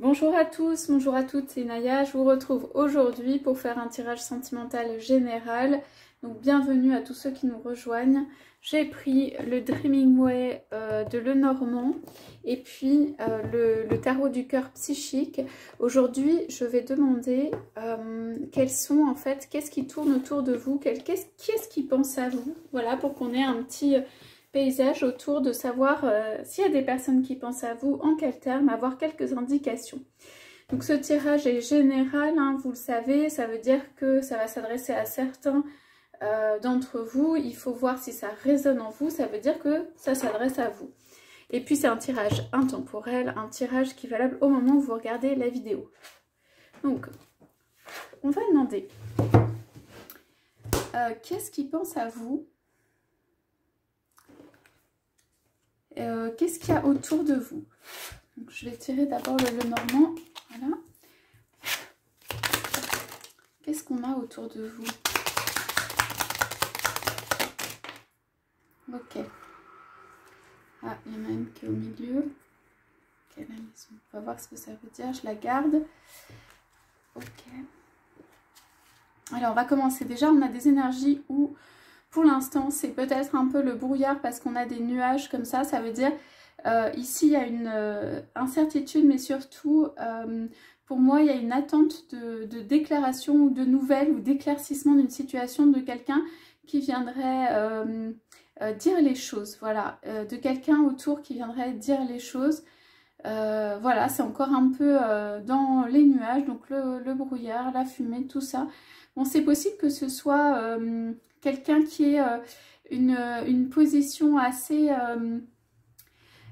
Bonjour à tous, bonjour à toutes, c'est Naya. Je vous retrouve aujourd'hui pour faire un tirage sentimental général. Donc bienvenue à tous ceux qui nous rejoignent. J'ai pris le Dreaming Way de Lenormand et puis le tarot du cœur psychique. Aujourd'hui, je vais demander quels sont en fait, qu'est-ce qui tourne autour de vous, qui est-ce qui pense à vous. Voilà, pour qu'on ait un petit paysage autour de savoir s'il y a des personnes qui pensent à vous, en quels termes, avoir quelques indications. Donc ce tirage est général, hein, vous le savez, ça veut dire que ça va s'adresser à certains d'entre vous. Il faut voir si ça résonne en vous, ça veut dire que ça s'adresse à vous. Et puis c'est un tirage intemporel, un tirage qui est valable au moment où vous regardez la vidéo. Donc, on va demander qu'est-ce qui pense à vous? Qu'est-ce qu'il y a autour de vous? Donc, je vais tirer d'abord le Lenormand. Voilà. Qu'est-ce qu'on a autour de vous? Ok. Ah, il y en a une qui est au milieu. Quelle est la maison? On va voir ce que ça veut dire. Je la garde. Ok. Alors, on va commencer. Déjà, on a des énergies où, pour l'instant, c'est peut-être un peu le brouillard parce qu'on a des nuages comme ça. Ça veut dire, ici, il y a une incertitude, mais surtout, pour moi, il y a une attente de déclaration ou de nouvelles ou d'éclaircissement d'une situation de quelqu'un qui viendrait dire les choses. Voilà, de quelqu'un autour qui viendrait dire les choses. Voilà, c'est encore un peu dans les nuages, donc le brouillard, la fumée, tout ça. Bon, c'est possible que ce soit quelqu'un qui ait une position assez,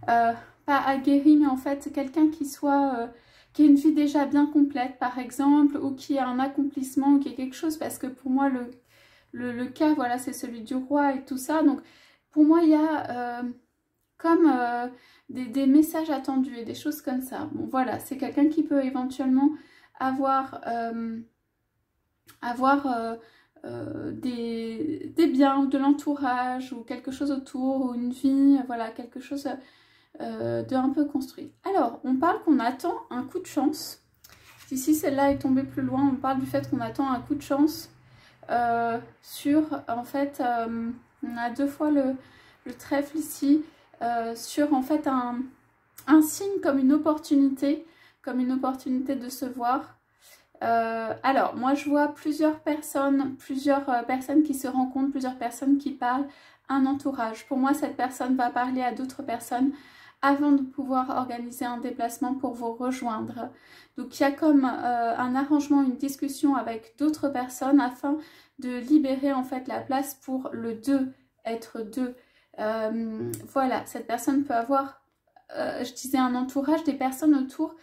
pas aguerrie, mais en fait quelqu'un qui soit, qui ait une vie déjà bien complète par exemple, ou qui a un accomplissement, ou qui ait quelque chose, parce que pour moi le cas, voilà, c'est celui du roi et tout ça. Donc pour moi il y a comme des messages attendus et des choses comme ça. Bon voilà, c'est quelqu'un qui peut éventuellement avoir des biens ou de l'entourage ou quelque chose autour, ou une vie, voilà, quelque chose de un peu construit. Alors, on parle qu'on attend un coup de chance. Ici, celle-là est tombée plus loin, on parle du fait qu'on attend un coup de chance sur, en fait, on a deux fois le trèfle ici, sur en fait un signe comme une opportunité de se voir. Alors, moi je vois plusieurs personnes qui se rencontrent, plusieurs personnes qui parlent, un entourage. Pour moi, cette personne va parler à d'autres personnes avant de pouvoir organiser un déplacement pour vous rejoindre. Donc, il y a comme un arrangement, une discussion avec d'autres personnes afin de libérer en fait la place pour le deux, être deux. Voilà, cette personne peut avoir, je disais, un entourage, des personnes autour.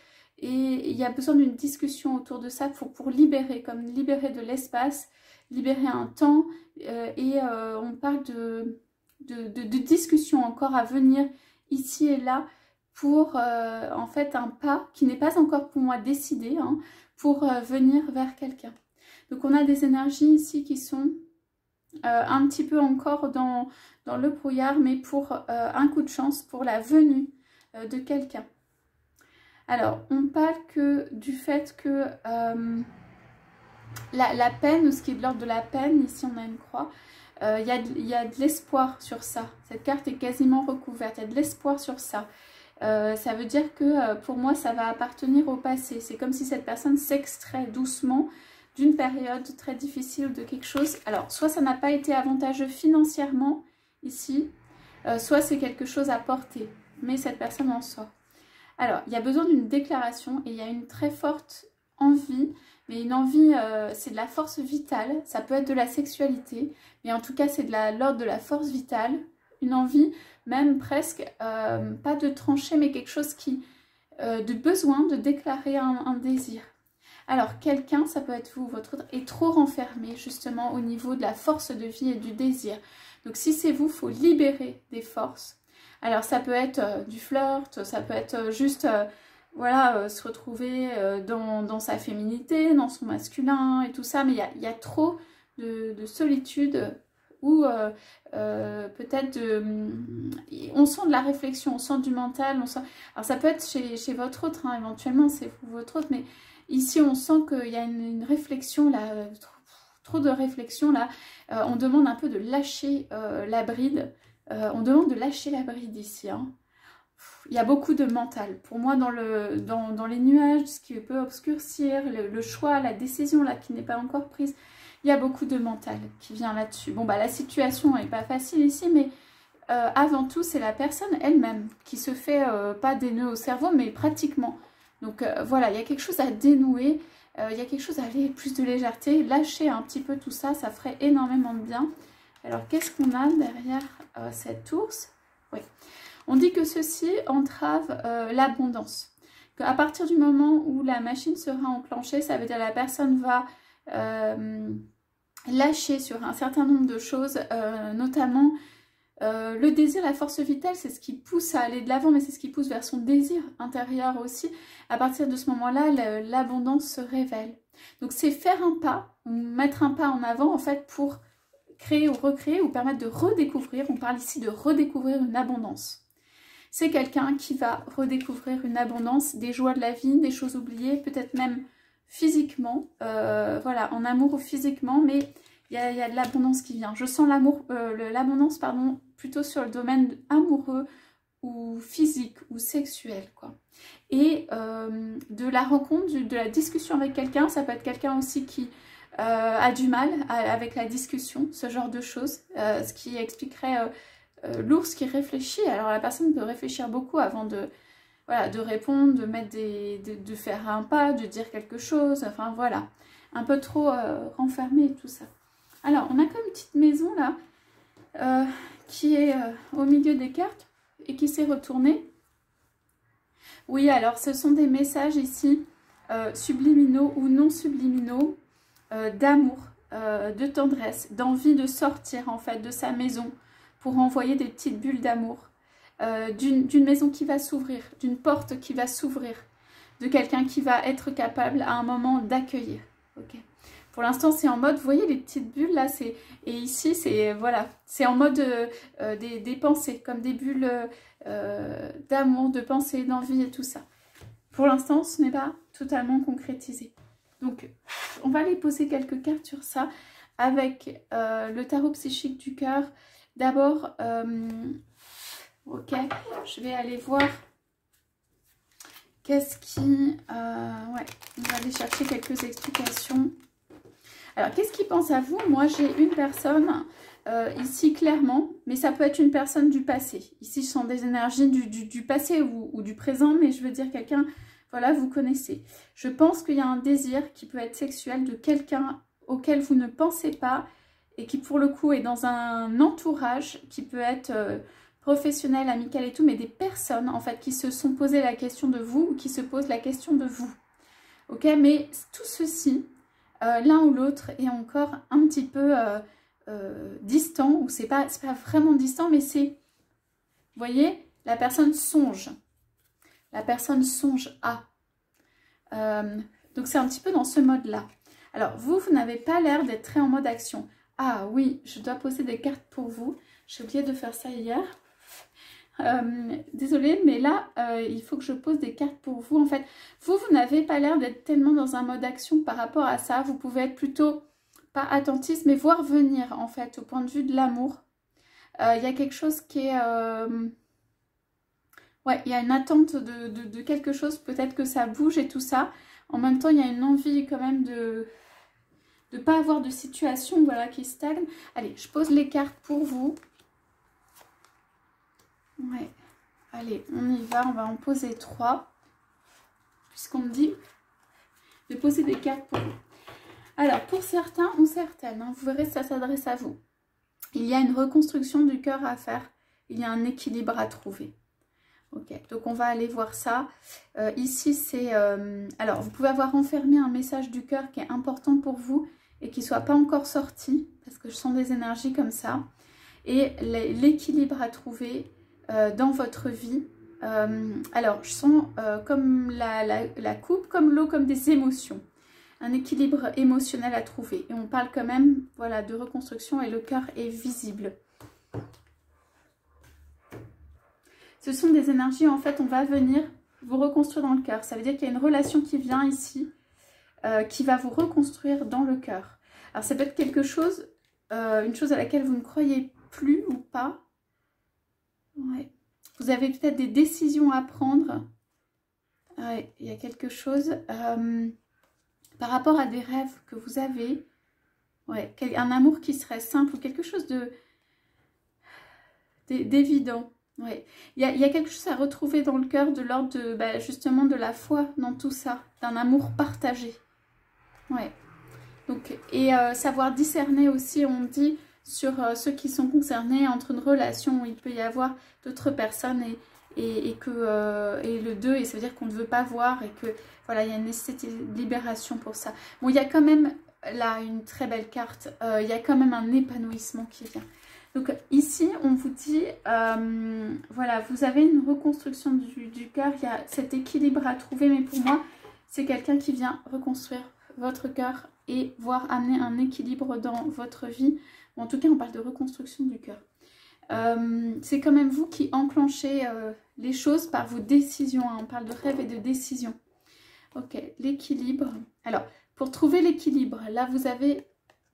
Et il y a besoin d'une discussion autour de ça pour libérer, comme libérer de l'espace, libérer un temps. On parle de discussion encore à venir ici et là pour en fait un pas qui n'est pas encore pour moi décidé, hein, pour venir vers quelqu'un. Donc on a des énergies ici qui sont un petit peu encore dans le brouillard, mais pour un coup de chance, pour la venue de quelqu'un. Alors, on parle que du fait que la peine, ou ce qui est de l'ordre de la peine, ici on a une croix, il y a de l'espoir sur ça. Cette carte est quasiment recouverte, il y a de l'espoir sur ça. Ça veut dire que pour moi, ça va appartenir au passé. C'est comme si cette personne s'extrait doucement d'une période très difficile, de quelque chose. Alors, soit ça n'a pas été avantageux financièrement ici, soit c'est quelque chose à porter, mais cette personne en sort. Alors, il y a besoin d'une déclaration et il y a une très forte envie, mais une envie, c'est de la force vitale, ça peut être de la sexualité, mais en tout cas c'est de l'ordre de la force vitale, une envie même presque, pas de trancher, mais quelque chose qui, de besoin de déclarer un désir. Alors quelqu'un, ça peut être vous, votre autre, est trop renfermé justement au niveau de la force de vie et du désir. Donc si c'est vous, il faut libérer des forces. Alors ça peut être du flirt, ça peut être juste voilà, se retrouver dans sa féminité, dans son masculin et tout ça, mais il y a trop de solitude ou peut-être on sent de la réflexion, on sent du mental, on sent... Alors ça peut être chez votre autre, hein, éventuellement c'est votre autre, mais ici on sent qu'il y a une réflexion là, trop de réflexion là. On demande un peu de lâcher la bride, on demande de lâcher la bride ici, hein. Il y a beaucoup de mental. Pour moi, dans les nuages, ce qui peut obscurcir, le choix, la décision là qui n'est pas encore prise, il y a beaucoup de mental qui vient là-dessus. Bon, bah la situation n'est pas facile ici, mais avant tout, c'est la personne elle-même qui se fait pas des nœuds au cerveau, mais pratiquement. Donc voilà, il y a quelque chose à dénouer, il y a quelque chose à aller plus de légèreté, lâcher un petit peu tout ça, ça ferait énormément de bien. Alors, qu'est-ce qu'on a derrière cet ours? Oui. On dit que ceci entrave l'abondance. Qu'à partir du moment où la machine sera enclenchée, ça veut dire que la personne va lâcher sur un certain nombre de choses, notamment le désir, la force vitale, c'est ce qui pousse à aller de l'avant, mais c'est ce qui pousse vers son désir intérieur aussi. À partir de ce moment-là, l'abondance se révèle. Donc c'est faire un pas, ou mettre un pas en avant en fait pour créer ou recréer ou permettre de redécouvrir. On parle ici de redécouvrir une abondance. C'est quelqu'un qui va redécouvrir une abondance, des joies de la vie, des choses oubliées, peut-être même physiquement, voilà, en amour ou physiquement, mais il y a de l'abondance qui vient. Je sens l'abondance, pardon, plutôt sur le domaine amoureux ou physique ou sexuel, quoi. Et de la rencontre, de la discussion avec quelqu'un, ça peut être quelqu'un aussi qui a du mal avec la discussion, ce genre de choses, ce qui expliquerait... l'ours qui réfléchit, alors la personne peut réfléchir beaucoup avant de répondre, de mettre de faire un pas, de dire quelque chose, enfin voilà, un peu trop renfermé et tout ça. Alors on a comme une petite maison là, qui est au milieu des cartes et qui s'est retournée. Oui, alors ce sont des messages ici, subliminaux ou non subliminaux, d'amour, de tendresse, d'envie de sortir en fait de sa maison, pour envoyer des petites bulles d'amour, d'une maison qui va s'ouvrir, d'une porte qui va s'ouvrir, de quelqu'un qui va être capable à un moment d'accueillir. Okay. Pour l'instant, c'est en mode, vous voyez les petites bulles là, et ici, c'est voilà, c'est en mode des pensées, comme des bulles d'amour, de pensée, d'envie et tout ça. Pour l'instant, ce n'est pas totalement concrétisé. Donc, on va aller poser quelques cartes sur ça avec le tarot psychique du cœur. D'abord, ok, je vais aller voir qu'est-ce qui... ouais, on va aller chercher quelques explications. Alors, qu'est-ce qui pense à vous? Moi, j'ai une personne ici clairement, mais ça peut être une personne du passé. Ici, je sens des énergies du passé ou du présent, mais je veux dire quelqu'un, voilà, vous connaissez. Je pense qu'il y a un désir qui peut être sexuel de quelqu'un auquel vous ne pensez pas, et qui pour le coup est dans un entourage qui peut être professionnel, amical et tout, mais des personnes en fait qui se sont posées la question de vous ou qui se posent la question de vous. Ok, mais tout ceci, l'un ou l'autre est encore un petit peu distant, ou c'est pas vraiment distant, mais c'est, vous voyez, la personne songe. La personne songe à. Donc c'est un petit peu dans ce mode-là. Alors vous n'avez pas l'air d'être très en mode action. Ah oui, je dois poser des cartes pour vous. J'ai oublié de faire ça hier. Désolée, mais là, il faut que je pose des cartes pour vous. En fait, vous n'avez pas l'air d'être tellement dans un mode action par rapport à ça. Vous pouvez être plutôt, pas attentiste, mais voir venir, en fait, au point de vue de l'amour. Il y a quelque chose qui est... ouais, il y a une attente de quelque chose. Peut-être que ça bouge et tout ça. En même temps, il y a une envie quand même de ne pas avoir de situation, voilà, qui stagne. Allez, je pose les cartes pour vous. Ouais. Allez, on y va. On va en poser 3. Puisqu'on me dit de poser des cartes pour vous. Alors, pour certains ou certaines, hein, vous verrez, ça s'adresse à vous. Il y a une reconstruction du cœur à faire. Il y a un équilibre à trouver. Ok, donc on va aller voir ça. Ici, c'est... alors, vous pouvez avoir enfermé un message du cœur qui est important pour vous et qui ne soit pas encore sorti, parce que je sens des énergies comme ça. Et l'équilibre à trouver dans votre vie. Alors, je sens comme la coupe, comme l'eau, comme des émotions. un équilibre émotionnel à trouver. Et on parle quand même, voilà, de reconstruction et le cœur est visible. Ce sont des énergies, en fait, on va venir vous reconstruire dans le cœur. Ça veut dire qu'il y a une relation qui vient ici, qui va vous reconstruire dans le cœur. Alors, ça peut être quelque chose, une chose à laquelle vous ne croyez plus ou pas. Ouais. Vous avez peut-être des décisions à prendre. Ouais, il y a quelque chose par rapport à des rêves que vous avez. Ouais, un amour qui serait simple ou quelque chose d'évident. Ouais. Il y a quelque chose à retrouver dans le cœur de l'ordre de justement de la foi dans tout ça, d'un amour partagé. Ouais. Donc, et savoir discerner aussi, on dit, sur ceux qui sont concernés entre une relation où il peut y avoir d'autres personnes et le 2, et ça veut dire qu'on ne veut pas voir et que voilà, il y a une nécessité de libération pour ça. Bon, il y a quand même là une très belle carte, il y a quand même un épanouissement qui vient. Donc ici, on vous dit, voilà, vous avez une reconstruction du cœur, il y a cet équilibre à trouver, mais pour moi, c'est quelqu'un qui vient reconstruire votre cœur et voir amener un équilibre dans votre vie. Bon, en tout cas, on parle de reconstruction du cœur. C'est quand même vous qui enclenchez les choses par vos décisions, hein. On parle de rêve et de décision. Ok, l'équilibre. Alors, pour trouver l'équilibre, là, vous avez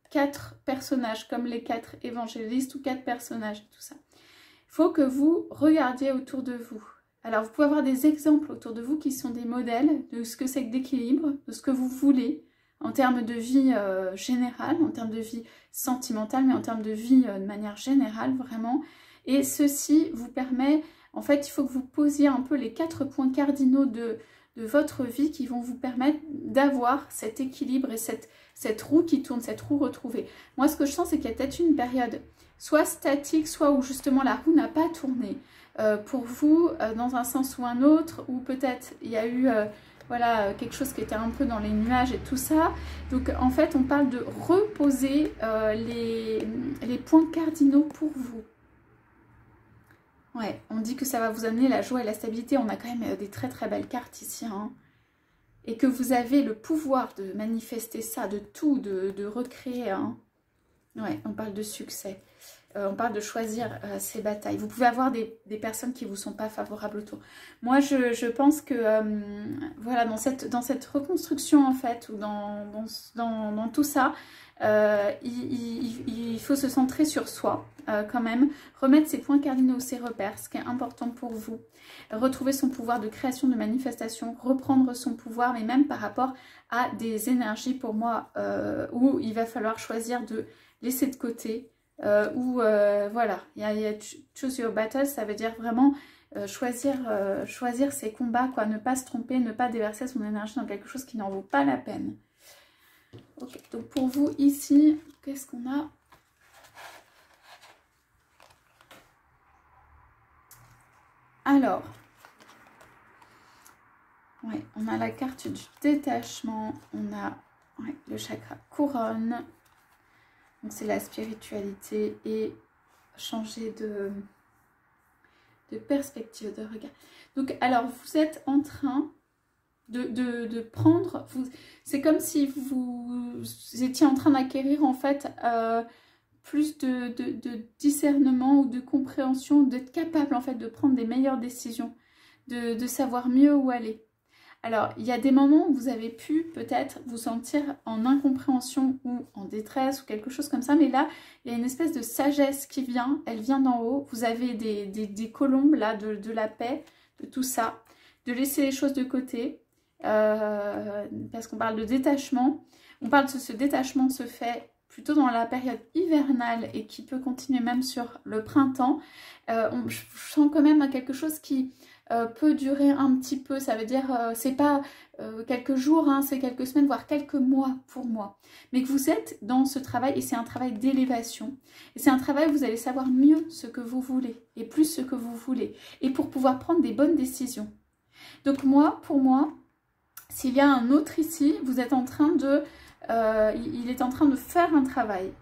4 personnages, comme les 4 évangélistes ou 4 personnages et tout ça. Il faut que vous regardiez autour de vous. Alors, vous pouvez avoir des exemples autour de vous qui sont des modèles de ce que c'est que d'équilibre, de ce que vous voulez en termes de vie générale, en termes de vie sentimentale, mais en termes de vie de manière générale, vraiment. Et ceci vous permet, en fait, il faut que vous posiez un peu les 4 points cardinaux de votre vie qui vont vous permettre d'avoir cet équilibre et cette roue qui tourne, cette roue retrouvée. Moi, ce que je sens, c'est qu'il y a peut-être une période soit statique, soit où justement la roue n'a pas tourné pour vous, dans un sens ou un autre, ou peut-être il y a eu voilà, quelque chose qui était un peu dans les nuages et tout ça. Donc en fait, on parle de reposer les points cardinaux pour vous. Ouais, on dit que ça va vous amener la joie et la stabilité. On a quand même des très très belles cartes ici, hein. Et que vous avez le pouvoir de manifester ça, de tout, de recréer, hein. Ouais, on parle de succès. On parle de choisir ses batailles. Vous pouvez avoir des personnes qui ne vous sont pas favorables autour. Moi, je pense que voilà, dans cette reconstruction, en fait, ou dans tout ça, il faut se centrer sur soi, quand même. Remettre ses points cardinaux, ses repères, ce qui est important pour vous. Retrouver son pouvoir de création, de manifestation. Reprendre son pouvoir, mais même par rapport à des énergies, pour moi, où il va falloir choisir de laisser de côté. Voilà, il y a choose your battle, ça veut dire vraiment choisir ses combats, quoi, ne pas se tromper, ne pas déverser son énergie dans quelque chose qui n'en vaut pas la peine. Ok, donc pour vous ici, qu'est-ce qu'on a? Alors, ouais, on a la carte du détachement, on a le chakra couronne. Donc c'est la spiritualité et changer de perspective, de regard. Donc alors vous êtes en train de prendre, c'est comme si vous étiez en train d'acquérir en fait plus de discernement ou de compréhension, d'être capable en fait de prendre des meilleures décisions, de savoir mieux où aller. Alors, il y a des moments où vous avez pu peut-être vous sentir en incompréhension ou en détresse ou quelque chose comme ça. Mais là, il y a une espèce de sagesse qui vient. Elle vient d'en haut. Vous avez des colombes là de la paix, de tout ça. De laisser les choses de côté. Parce qu'on parle de détachement. On parle de ce détachement se fait plutôt dans la période hivernale et qui peut continuer même sur le printemps. Je sens quand même quelque chose qui peut durer un petit peu, ça veut dire c'est pas quelques jours, hein, c'est quelques semaines, voire quelques mois pour moi. Mais que vous êtes dans ce travail et c'est un travail d'élévation. Et c'est un travail où vous allez savoir mieux ce que vous voulez et plus ce que vous voulez. Et pour pouvoir prendre des bonnes décisions. Donc pour moi, s'il y a un autre ici, vous êtes en train de... il est en train de faire un travail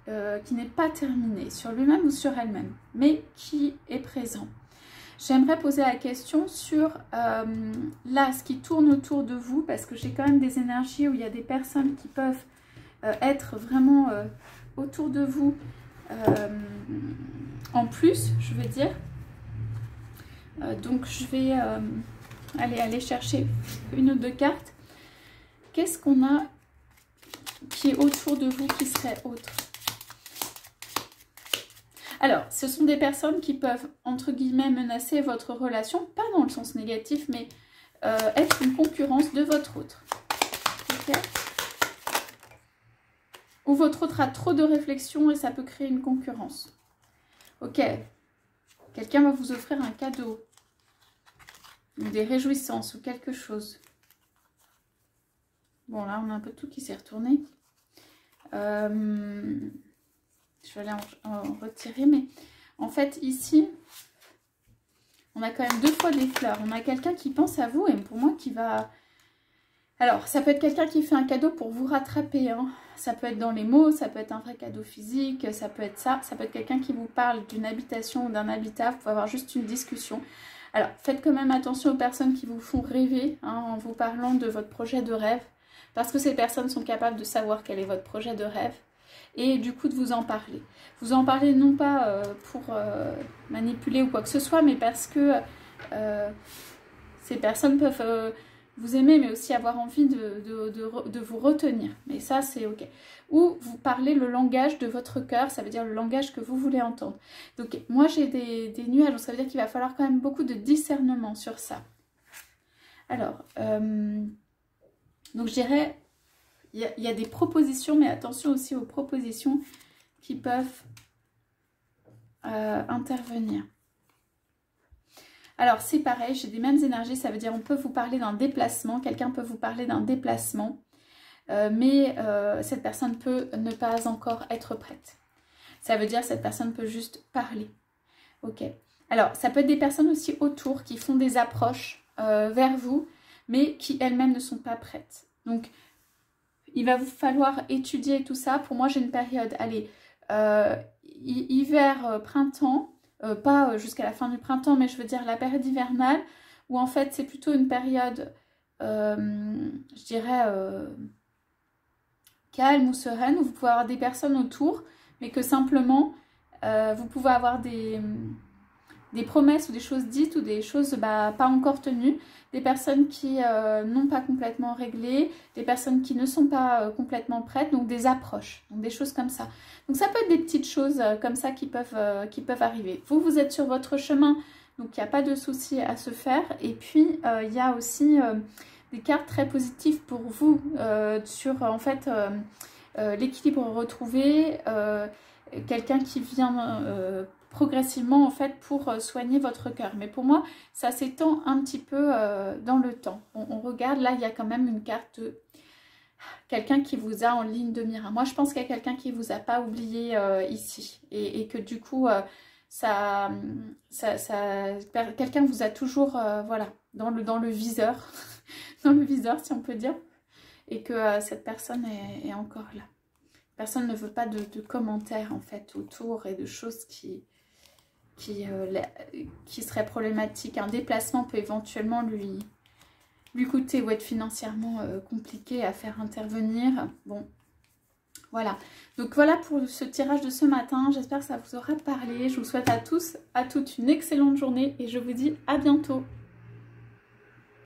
qui n'est pas terminé sur lui-même ou sur elle-même, mais qui est présent. J'aimerais poser la question sur là, ce qui tourne autour de vous, parce que j'ai quand même des énergies où il y a des personnes qui peuvent être vraiment autour de vous en plus, je veux dire. Donc je vais aller chercher une ou deux cartes. Qu'est-ce qu'on a qui est autour de vous qui serait autre? Alors, ce sont des personnes qui peuvent, entre guillemets, menacer votre relation, pas dans le sens négatif, mais être une concurrence de votre autre. Okay. Ou votre autre a trop de réflexion et ça peut créer une concurrence. Ok. Quelqu'un va vous offrir un cadeau. Ou des réjouissances ou quelque chose. Bon, là, on a un peu tout qui s'est retourné. Je vais aller en retirer, mais en fait, ici, on a quand même deux fois des fleurs. On a quelqu'un qui pense à vous et pour moi qui va... Alors, ça peut être quelqu'un qui fait un cadeau pour vous rattraper. Hein. Ça peut être dans les mots, ça peut être un vrai cadeau physique, ça peut être ça. Ça peut être quelqu'un qui vous parle d'une habitation ou d'un habitat. Vous pouvez avoir juste une discussion. Alors, faites quand même attention aux personnes qui vous font rêver hein, en vous parlant de votre projet de rêve. Parce que ces personnes sont capables de savoir quel est votre projet de rêve. Et du coup de vous en parler. Vous en parlez non pas pour manipuler ou quoi que ce soit, mais parce que ces personnes peuvent vous aimer, mais aussi avoir envie de vous retenir. Mais ça, c'est ok. Ou vous parlez le langage de votre cœur, ça veut dire le langage que vous voulez entendre. Donc moi j'ai des nuages, donc ça veut dire qu'il va falloir quand même beaucoup de discernement sur ça. Alors, donc je dirais... Il y a des propositions, mais attention aussi aux propositions qui peuvent intervenir. Alors, c'est pareil, j'ai des mêmes énergies, ça veut dire on peut vous parler d'un déplacement, quelqu'un peut vous parler d'un déplacement, mais cette personne peut ne pas encore être prête. Ça veut dire que cette personne peut juste parler. Ok. Alors, ça peut être des personnes aussi autour qui font des approches vers vous, mais qui elles-mêmes ne sont pas prêtes. Donc, il va vous falloir étudier tout ça. Pour moi, j'ai une période, allez, hiver, printemps, pas jusqu'à la fin du printemps, mais je veux dire la période hivernale, où en fait, c'est plutôt une période, je dirais, calme ou sereine, où vous pouvez avoir des personnes autour, mais que simplement, vous pouvez avoir des promesses ou des choses dites ou des choses pas encore tenues, des personnes qui n'ont pas complètement réglé, des personnes qui ne sont pas complètement prêtes, donc des approches, donc des choses comme ça. Donc ça peut être des petites choses comme ça qui peuvent arriver. Vous êtes sur votre chemin, donc il n'y a pas de souci à se faire. Et puis il y a aussi des cartes très positives pour vous sur en fait l'équilibre retrouvé, quelqu'un qui vient progressivement en fait pour soigner votre cœur. Mais pour moi, ça s'étend un petit peu dans le temps. On regarde, là, il y a quand même une carte de quelqu'un qui vous a en ligne de mire. Moi, je pense qu'il y a quelqu'un qui vous a pas oublié ici. Et que du coup, quelqu'un vous a toujours, voilà, dans le viseur. Dans le viseur, si on peut dire. Et que cette personne est encore là. Personne ne veut pas de commentaires, en fait, autour et de choses qui serait problématique. Un déplacement peut éventuellement lui coûter ou être financièrement compliqué à faire intervenir. Bon, voilà. Donc voilà pour ce tirage de ce matin. J'espère que ça vous aura parlé. Je vous souhaite à tous, à toutes une excellente journée et je vous dis à bientôt.